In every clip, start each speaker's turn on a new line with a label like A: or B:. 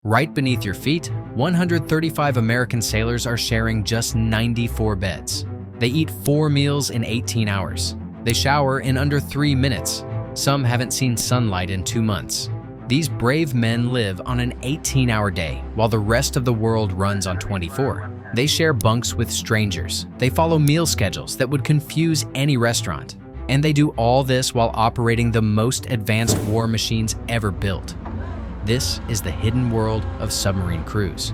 A: Right beneath your feet, 135 American sailors are sharing just 94 beds. They eat 4 meals in 18 hours. They shower in under 3 minutes. Some haven't seen sunlight in 2 months. These brave men live on an 18-hour day while the rest of the world runs on 24. They share bunks with strangers. They follow meal schedules that would confuse any restaurant. And they do all this while operating the most advanced war machines ever built. This is the hidden world of submarine crews,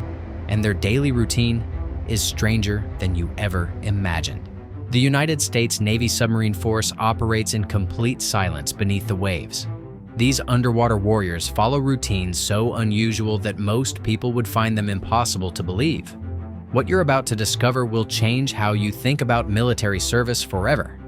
A: and their daily routine is stranger than you ever imagined. The United States Navy submarine force operates in complete silence beneath the waves. These underwater warriors follow routines so unusual that most people would find them impossible to believe. What you're about to discover will change how you think about military service forever.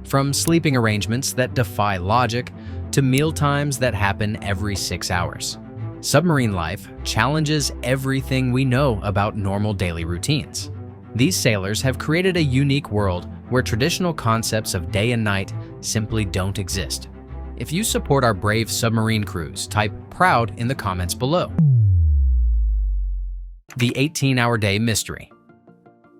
A: From sleeping arrangements that defy logic to meal times that happen every 6 hours. Submarine life challenges everything we know about normal daily routines. These sailors have created a unique world where traditional concepts of day and night simply don't exist. If you support our brave submarine crews, type "proud" in the comments below. The 18-hour day mystery.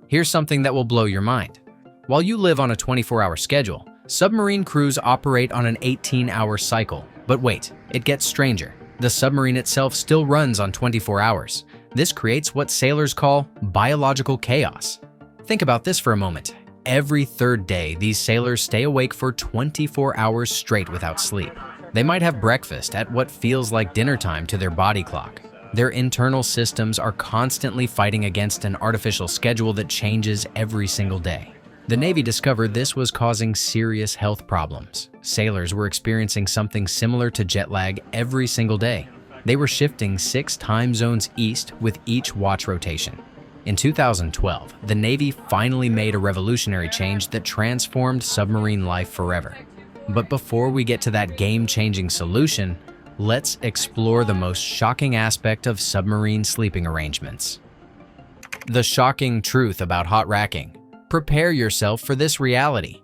A: Here's something that will blow your mind. While you live on a 24-hour schedule, submarine crews operate on an 18-hour cycle. But wait, it gets stranger. The submarine itself still runs on 24 hours. This creates what sailors call biological chaos. Think about this for a moment. Every third day, these sailors stay awake for 24 hours straight without sleep. They might have breakfast at what feels like dinner time to their body clock. Their internal systems are constantly fighting against an artificial schedule that changes every single day. The Navy discovered this was causing serious health problems. Sailors were experiencing something similar to jet lag every single day. They were shifting 6 time zones east with each watch rotation. In 2012, the Navy finally made a revolutionary change that transformed submarine life forever. But before we get to that game-changing solution, let's explore the most shocking aspect of submarine sleeping arrangements. The shocking truth about hot racking. Prepare yourself for this reality.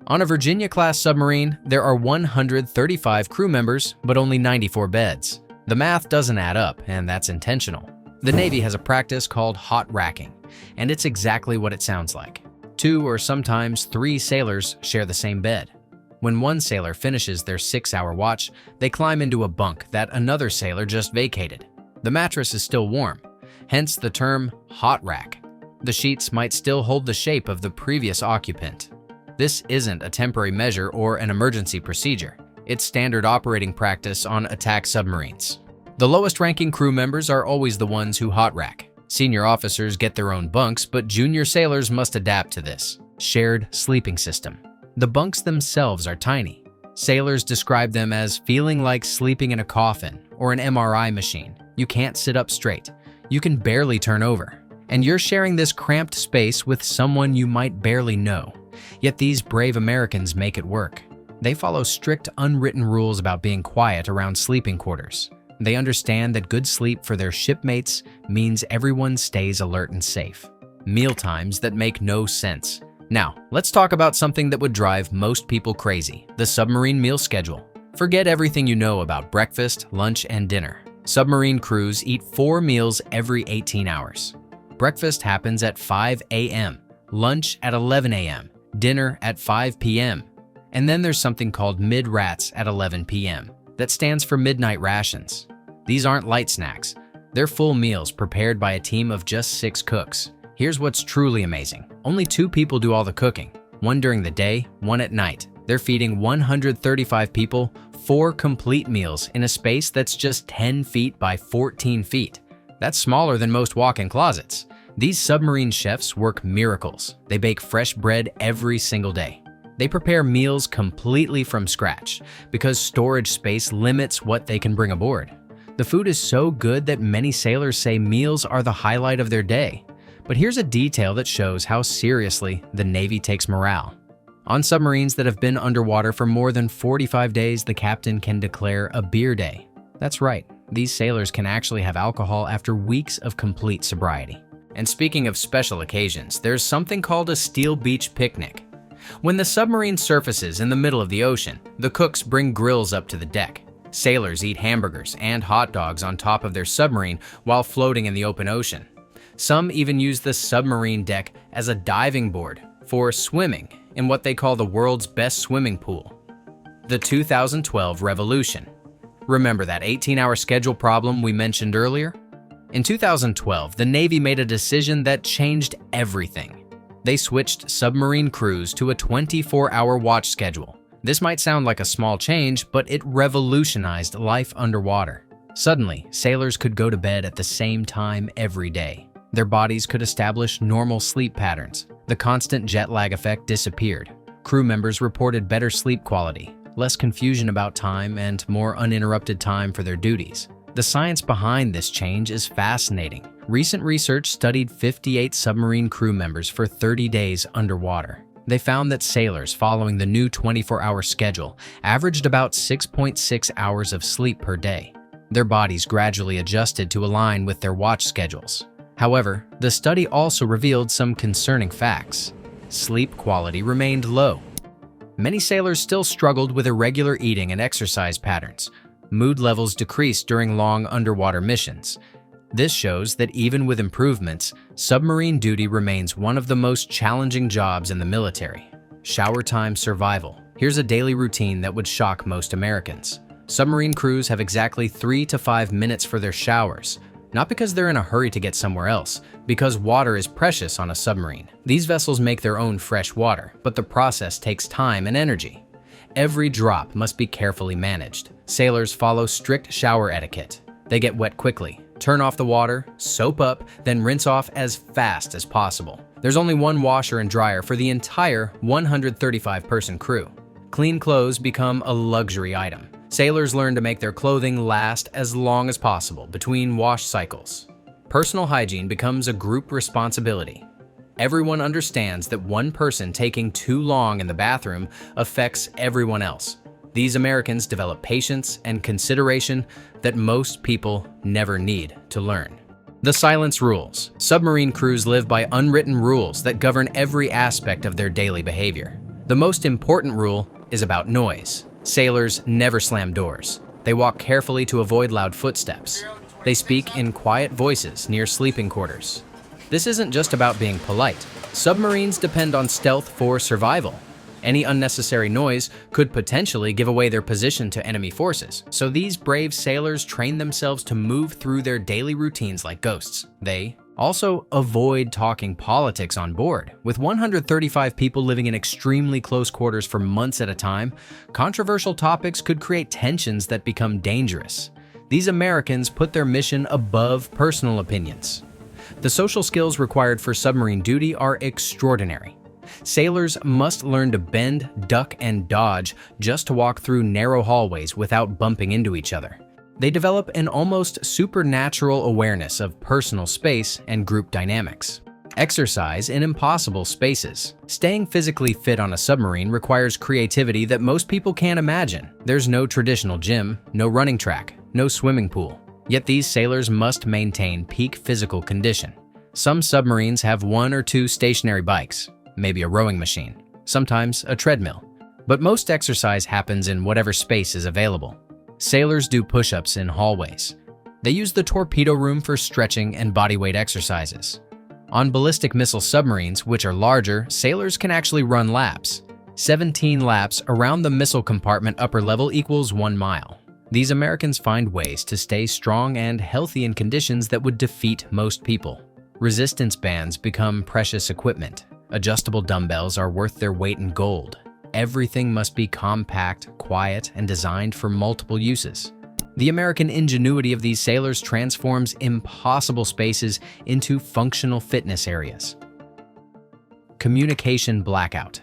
A: On a Virginia-class submarine, there are 135 crew members, but only 94 beds. The math doesn't add up, and that's intentional. The Navy has a practice called hot racking, and it's exactly what it sounds like. 2 or sometimes 3 sailors share the same bed. When one sailor finishes their 6-hour watch, they climb into a bunk that another sailor just vacated. The mattress is still warm, hence the term hot rack. The sheets might still hold the shape of the previous occupant. This isn't a temporary measure or an emergency procedure. It's standard operating practice on attack submarines. The lowest-ranking crew members are always the ones who hot rack. Senior officers get their own bunks, but junior sailors must adapt to this shared sleeping system. The bunks themselves are tiny. Sailors describe them as feeling like sleeping in a coffin or an MRI machine. You can't sit up straight. You can barely turn over. And you're sharing this cramped space with someone you might barely know. Yet these brave Americans make it work. They follow strict unwritten rules about being quiet around sleeping quarters. They understand that good sleep for their shipmates means everyone stays alert and safe. Meal times that make no sense. Now, let's talk about something that would drive most people crazy: the submarine meal schedule. Forget everything you know about breakfast, lunch, and dinner. Submarine crews eat 4 meals every 18 hours. Breakfast happens at 5 a.m., lunch at 11 a.m., dinner at 5 p.m., and then there's something called mid-rats at 11 p.m. That stands for midnight rations. These aren't light snacks. They're full meals prepared by a team of just 6 cooks. Here's what's truly amazing. Only 2 people do all the cooking, one during the day, one at night. They're feeding 135 people 4 complete meals in a space that's just 10 feet by 14 feet. That's smaller than most walk-in closets. These submarine chefs work miracles. They bake fresh bread every single day. They prepare meals completely from scratch because storage space limits what they can bring aboard. The food is so good that many sailors say meals are the highlight of their day. But here's a detail that shows how seriously the Navy takes morale. On submarines that have been underwater for more than 45 days, the captain can declare a beer day. That's right, these sailors can actually have alcohol after weeks of complete sobriety. And speaking of special occasions, there's something called a steel beach picnic. When the submarine surfaces in the middle of the ocean, the cooks bring grills up to the deck. Sailors eat hamburgers and hot dogs on top of their submarine while floating in the open ocean. Some even use the submarine deck as a diving board for swimming in what they call the world's best swimming pool. The 2012 revolution. Remember that 18-hour schedule problem we mentioned earlier? In 2012, the Navy made a decision that changed everything. They switched submarine crews to a 24-hour watch schedule. This might sound like a small change, but it revolutionized life underwater. Suddenly, sailors could go to bed at the same time every day. Their bodies could establish normal sleep patterns. The constant jet lag effect disappeared. Crew members reported better sleep quality, less confusion about time, and more uninterrupted time for their duties. The science behind this change is fascinating. Recent research studied 58 submarine crew members for 30 days underwater. They found that sailors following the new 24-hour schedule averaged about 6.6 hours of sleep per day. Their bodies gradually adjusted to align with their watch schedules. However, the study also revealed some concerning facts. Sleep quality remained low. Many sailors still struggled with irregular eating and exercise patterns. Mood levels decreased during long underwater missions. This shows that even with improvements, submarine duty remains one of the most challenging jobs in the military. Shower time survival. Here's a daily routine that would shock most Americans. Submarine crews have exactly 3 to 5 minutes for their showers. Not because they're in a hurry to get somewhere else, because water is precious on a submarine. These vessels make their own fresh water, but the process takes time and energy. Every drop must be carefully managed. Sailors follow strict shower etiquette. They get wet quickly, turn off the water, soap up, then rinse off as fast as possible. There's only one washer and dryer for the entire 135-person crew. Clean clothes become a luxury item. Sailors learn to make their clothing last as long as possible between wash cycles. Personal hygiene becomes a group responsibility. Everyone understands that one person taking too long in the bathroom affects everyone else. These Americans develop patience and consideration that most people never need to learn. The silence rules. Submarine crews live by unwritten rules that govern every aspect of their daily behavior. The most important rule is about noise. Sailors never slam doors. They walk carefully to avoid loud footsteps. They speak in quiet voices near sleeping quarters. This isn't just about being polite. Submarines depend on stealth for survival. Any unnecessary noise could potentially give away their position to enemy forces, so these brave sailors train themselves to move through their daily routines like ghosts. They also avoid talking politics on board. With 135 people living in extremely close quarters for months at a time, controversial topics could create tensions that become dangerous. These Americans put their mission above personal opinions. The social skills required for submarine duty are extraordinary. Sailors must learn to bend, duck, and dodge just to walk through narrow hallways without bumping into each other. They develop an almost supernatural awareness of personal space and group dynamics. Exercise in impossible spaces. Staying physically fit on a submarine requires creativity that most people can't imagine. There's no traditional gym, no running track, no swimming pool. Yet these sailors must maintain peak physical condition. Some submarines have 1 or 2 stationary bikes, maybe a rowing machine, sometimes a treadmill. But most exercise happens in whatever space is available. Sailors do push-ups in hallways. They use the torpedo room for stretching and bodyweight exercises. On ballistic missile submarines, which are larger, sailors can actually run laps. 17 laps around the missile compartment upper level equals 1 mile. These Americans find ways to stay strong and healthy in conditions that would defeat most people. Resistance bands become precious equipment. Adjustable dumbbells are worth their weight in gold. Everything must be compact, quiet, and designed for multiple uses. The American ingenuity of these sailors transforms impossible spaces into functional fitness areas. Communication blackout.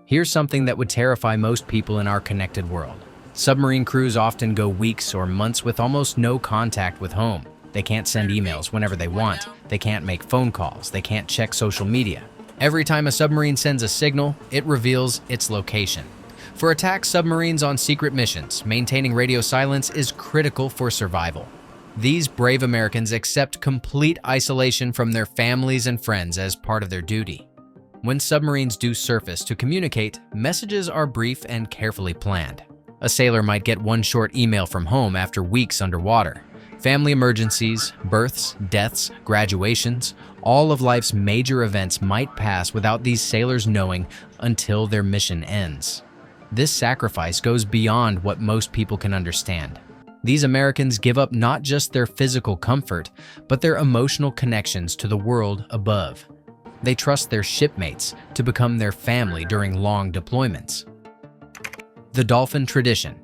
A: Here's something that would terrify most people in our connected world. Submarine crews often go weeks or months with almost no contact with home. They can't send emails whenever they want. They can't make phone calls. They can't check social media. Every time a submarine sends a signal, it reveals its location. For attack submarines on secret missions, maintaining radio silence is critical for survival. These brave Americans accept complete isolation from their families and friends as part of their duty. When submarines do surface to communicate, messages are brief and carefully planned. A sailor might get one short email from home after weeks underwater. Family emergencies, births, deaths, graduations, all of life's major events might pass without these sailors knowing until their mission ends. This sacrifice goes beyond what most people can understand. These Americans give up not just their physical comfort, but their emotional connections to the world above. They trust their shipmates to become their family during long deployments. The dolphin tradition.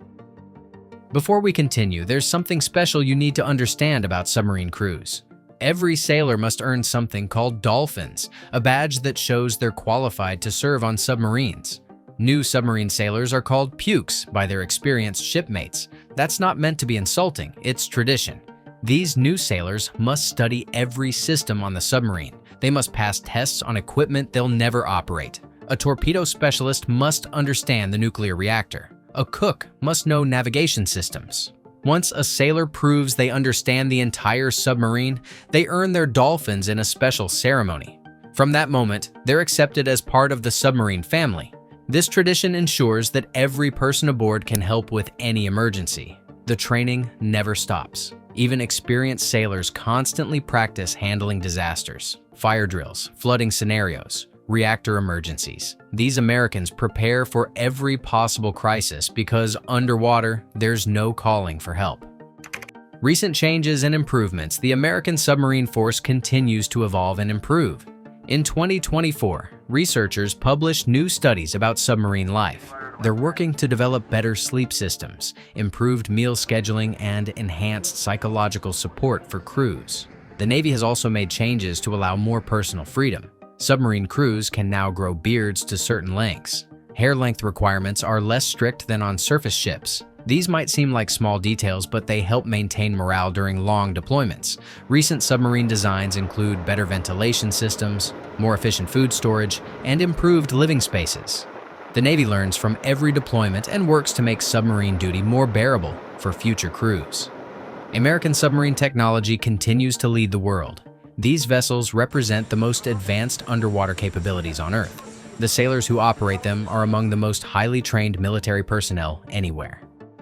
A: Before we continue, there's something special you need to understand about submarine crews. Every sailor must earn something called dolphins, a badge that shows they're qualified to serve on submarines. New submarine sailors are called pukes by their experienced shipmates. That's not meant to be insulting, it's tradition. These new sailors must study every system on the submarine. They must pass tests on equipment they'll never operate. A torpedo specialist must understand the nuclear reactor. A cook must know navigation systems. Once a sailor proves they understand the entire submarine, they earn their dolphins in a special ceremony. From that moment, they're accepted as part of the submarine family. This tradition ensures that every person aboard can help with any emergency. The training never stops. Even experienced sailors constantly practice handling disasters, fire drills, flooding scenarios, reactor emergencies. These Americans prepare for every possible crisis because underwater, there's no calling for help. Recent changes and improvements, the American submarine force continues to evolve and improve. In 2024, researchers published new studies about submarine life. They're working to develop better sleep systems, improved meal scheduling, and enhanced psychological support for crews. The Navy has also made changes to allow more personal freedom. Submarine crews can now grow beards to certain lengths. Hair length requirements are less strict than on surface ships. These might seem like small details, but they help maintain morale during long deployments. Recent submarine designs include better ventilation systems, more efficient food storage, and improved living spaces. The Navy learns from every deployment and works to make submarine duty more bearable for future crews. American submarine technology continues to lead the world. These vessels represent the most advanced underwater capabilities on Earth. The sailors who operate them are among the most highly trained military personnel anywhere.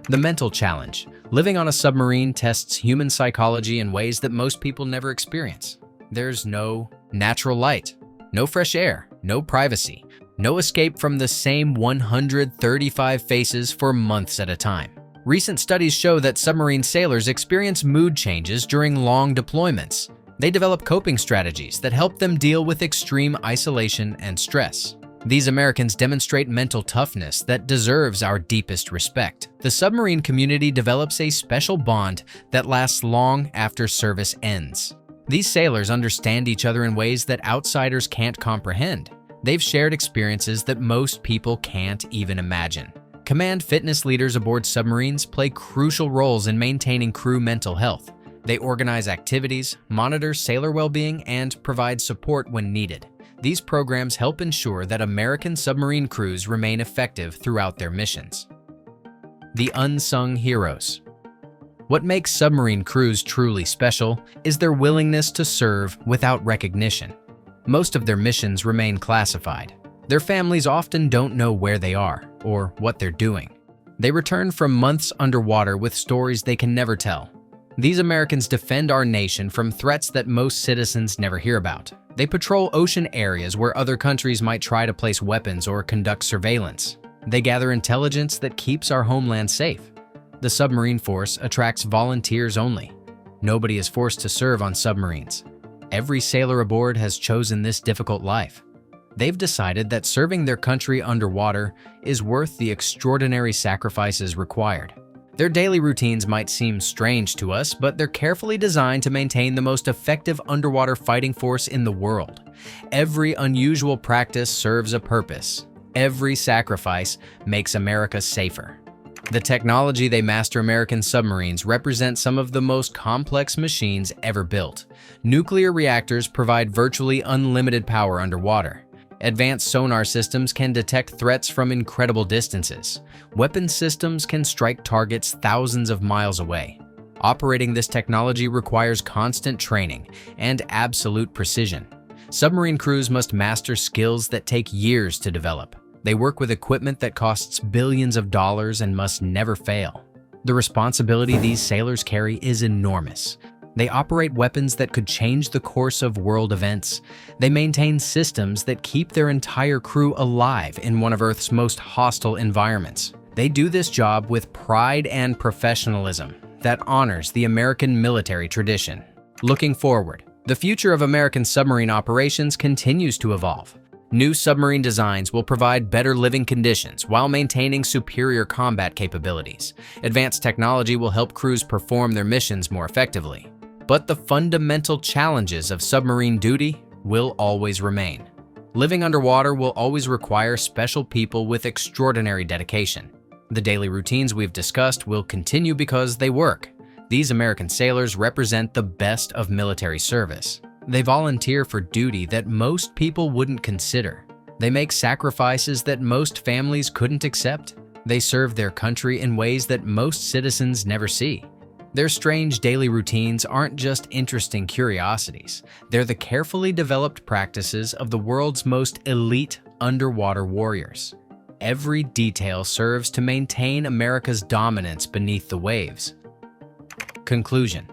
A: The mental challenge. Living on a submarine tests human psychology in ways that most people never experience. There's no natural light, no fresh air, no privacy, no escape from the same 135 faces for months at a time. Recent studies show that submarine sailors experience mood changes during long deployments. They develop coping strategies that help them deal with extreme isolation and stress. These Americans demonstrate mental toughness that deserves our deepest respect. The submarine community develops a special bond that lasts long after service ends. These sailors understand each other in ways that outsiders can't comprehend. They've shared experiences that most people can't even imagine. Command fitness leaders aboard submarines play crucial roles in maintaining crew mental health. They organize activities, monitor sailor well-being, and provide support when needed. These programs help ensure that American submarine crews remain effective throughout their missions. The unsung heroes. What makes submarine crews truly special is their willingness to serve without recognition. Most of their missions remain classified. Their families often don't know where they are or what they're doing. They return from months underwater with stories they can never tell. These Americans defend our nation from threats that most citizens never hear about. They patrol ocean areas where other countries might try to place weapons or conduct surveillance. They gather intelligence that keeps our homeland safe. The submarine force attracts volunteers only. Nobody is forced to serve on submarines. Every sailor aboard has chosen this difficult life. They've decided that serving their country underwater is worth the extraordinary sacrifices required. Their daily routines might seem strange to us, but they're carefully designed to maintain the most effective underwater fighting force in the world. Every unusual practice serves a purpose. Every sacrifice makes America safer. The technology they master American submarines represent some of the most complex machines ever built. Nuclear reactors provide virtually unlimited power underwater. Advanced sonar systems can detect threats from incredible distances. Weapon systems can strike targets thousands of miles away. Operating this technology requires constant training and absolute precision. Submarine crews must master skills that take years to develop. They work with equipment that costs billions of dollars and must never fail. The responsibility these sailors carry is enormous. They operate weapons that could change the course of world events. They maintain systems that keep their entire crew alive in one of Earth's most hostile environments. They do this job with pride and professionalism that honors the American military tradition. Looking forward, the future of American submarine operations continues to evolve. New submarine designs will provide better living conditions while maintaining superior combat capabilities. Advanced technology will help crews perform their missions more effectively. But the fundamental challenges of submarine duty will always remain. Living underwater will always require special people with extraordinary dedication. The daily routines we've discussed will continue because they work. These American sailors represent the best of military service. They volunteer for duty that most people wouldn't consider. They make sacrifices that most families couldn't accept. They serve their country in ways that most citizens never see. Their strange daily routines aren't just interesting curiosities. They're the carefully developed practices of the world's most elite underwater warriors. Every detail serves to maintain America's dominance beneath the waves. Conclusion.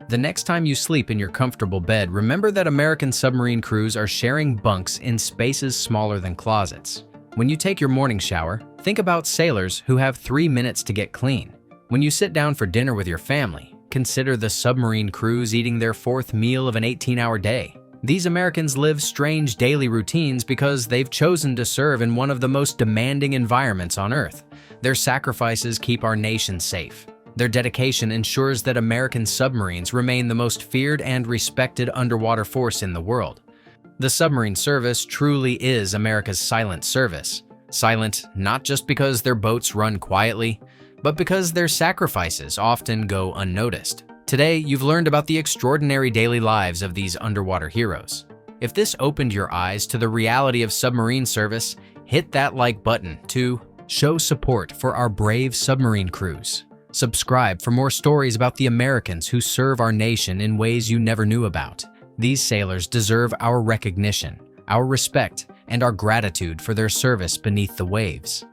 A: The next time you sleep in your comfortable bed, remember that American submarine crews are sharing bunks in spaces smaller than closets. When you take your morning shower, think about sailors who have 3 minutes to get clean. When you sit down for dinner with your family, consider the submarine crews eating their 4th meal of an 18-hour day. These Americans live strange daily routines because they've chosen to serve in one of the most demanding environments on Earth. Their sacrifices keep our nation safe. Their dedication ensures that American submarines remain the most feared and respected underwater force in the world. The submarine service truly is America's silent service. Silent not just because their boats run quietly, but because their sacrifices often go unnoticed. Today, you've learned about the extraordinary daily lives of these underwater heroes. If this opened your eyes to the reality of submarine service, hit that like button to show support for our brave submarine crews. Subscribe for more stories about the Americans who serve our nation in ways you never knew about. These sailors deserve our recognition, our respect, and our gratitude for their service beneath the waves.